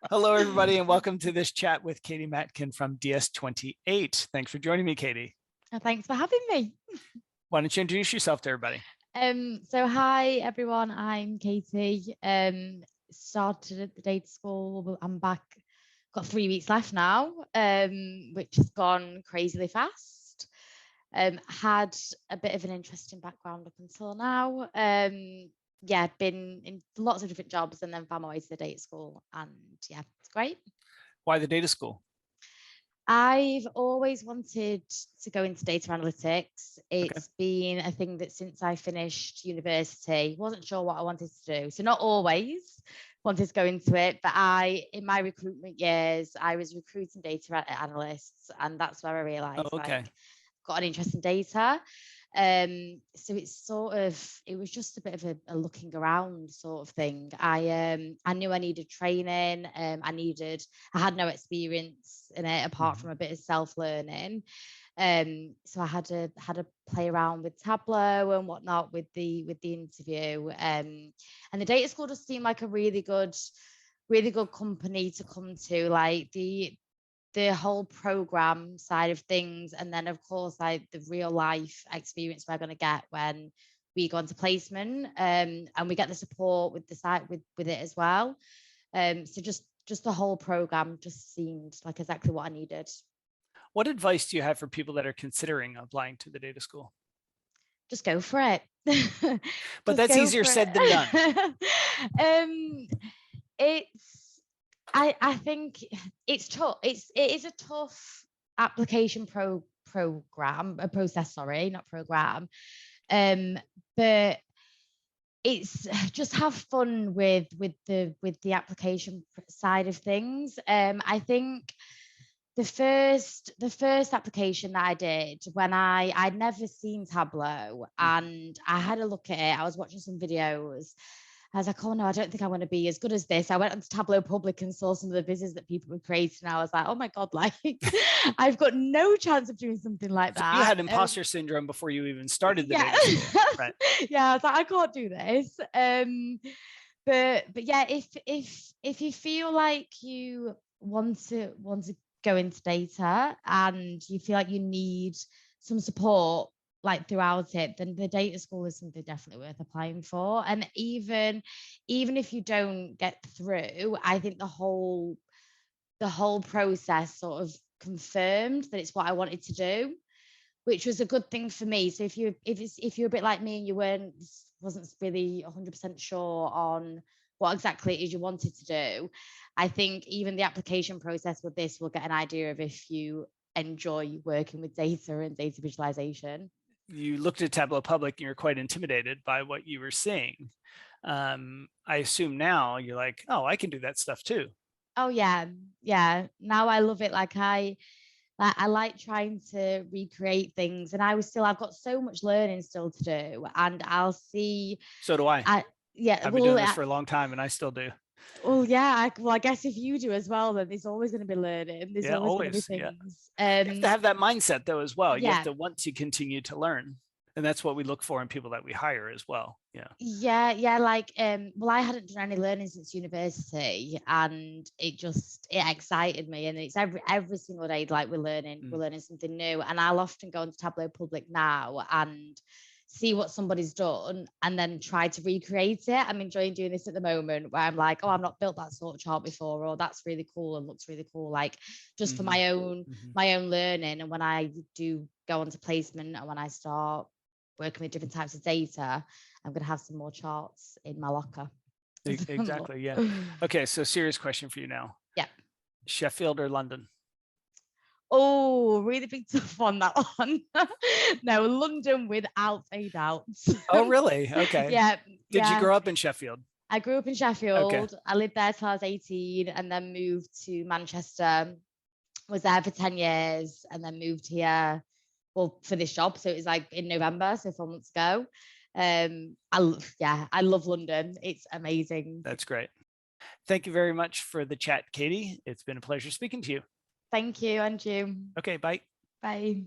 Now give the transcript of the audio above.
Hello, everybody, and welcome to this chat with Katie Matkin from DS28. Thanks for joining me, Katie. Thanks for having me. Why don't you introduce yourself to everybody? So hi everyone, I'm Katie. Started at the data school. I'm back. Got 3 weeks left now, which has gone crazily fast. Had a bit of an interesting background up until now. Yeah, been in lots of different jobs and then found my way to the data school, and yeah, it's great. Why the data school? I've always wanted to go into data analytics. It's been a thing that since I finished university, wasn't sure what I wanted to do. So not always wanted to go into it, but in my recruitment years, I was recruiting data analysts, and that's where I realized like got an interest in data. So it was just a bit of a looking around sort of thing. I knew I needed training. I had no experience in it apart from a bit of self-learning. So I had to play around with Tableau and whatnot with the interview. And the data school just seemed like a really good company to come to, like the whole program side of things, and then of course like the real life experience we're going to get when we go into placement, and we get the support with the site with it as well. So just the whole program just seemed like exactly what I needed. What advice do you have for people that are considering applying to the data school? Just go for it. But that's easier said than done. I think it's tough. It is a tough application process. Sorry, not program. But it's just have fun with the application side of things. I think the first application that I did, when I'd never seen Tableau, and I had a look at it. I was watching some videos. I was like, oh no, I don't think I want to be as good as this. I went onto Tableau Public and saw some of the business that people were creating. And I was like, oh my God, like I've got no chance of doing something like that. So you had imposter syndrome before you even started the data school, right? Yeah, I was like, I can't do this. But yeah, if you feel like you want to go into data and you feel like you need some support like throughout it, then the data school is something definitely worth applying for. And even if you don't get through, I think the whole process sort of confirmed that it's what I wanted to do, which was a good thing for me. So if you're a bit like me and you wasn't really 100% sure on what exactly it is you wanted to do, I think even the application process with this will get an idea of if you enjoy working with data and data visualization. You looked at Tableau Public and you're quite intimidated by what you were seeing. I assume now you're like, oh, I can do that stuff too. Oh yeah. Now I love it. I like trying to recreate things, and I've got so much learning still to do, and I'll see. So do I. I've been doing this for a long time, and I still do. Well, yeah. I guess if you do as well, then there's always going to be learning. There's always going to be things. You have to have that mindset though as well. You have to want to continue to learn, and that's what we look for in people that we hire as well. Yeah. Like, well, I hadn't done any learning since university, and it excited me. And it's every single day, like we're learning something new. And I'll often go into Tableau Public now and see what somebody's done and then try to recreate it. I'm enjoying doing this at the moment, where I'm like, oh, I've not built that sort of chart before, or that's really cool and looks really cool, like just for my own learning. And when I do go onto placement and when I start working with different types of data, I'm going to have some more charts in my locker. Exactly. Yeah. Okay. So serious question for you now. Yeah. Sheffield or London? Oh, really big tough one, that one. No, London without a doubt. Oh, really? Okay. Yeah. Did you grow up in Sheffield? I grew up in Sheffield. I lived there till I was 18 and then moved to Manchester. Was there for 10 years and then moved here, well, for this job. So it was like in November, so 4 months ago. I love London. It's amazing. That's great. Thank you very much for the chat, Katie. It's been a pleasure speaking to you. Thank you, and you. Okay, bye. Bye.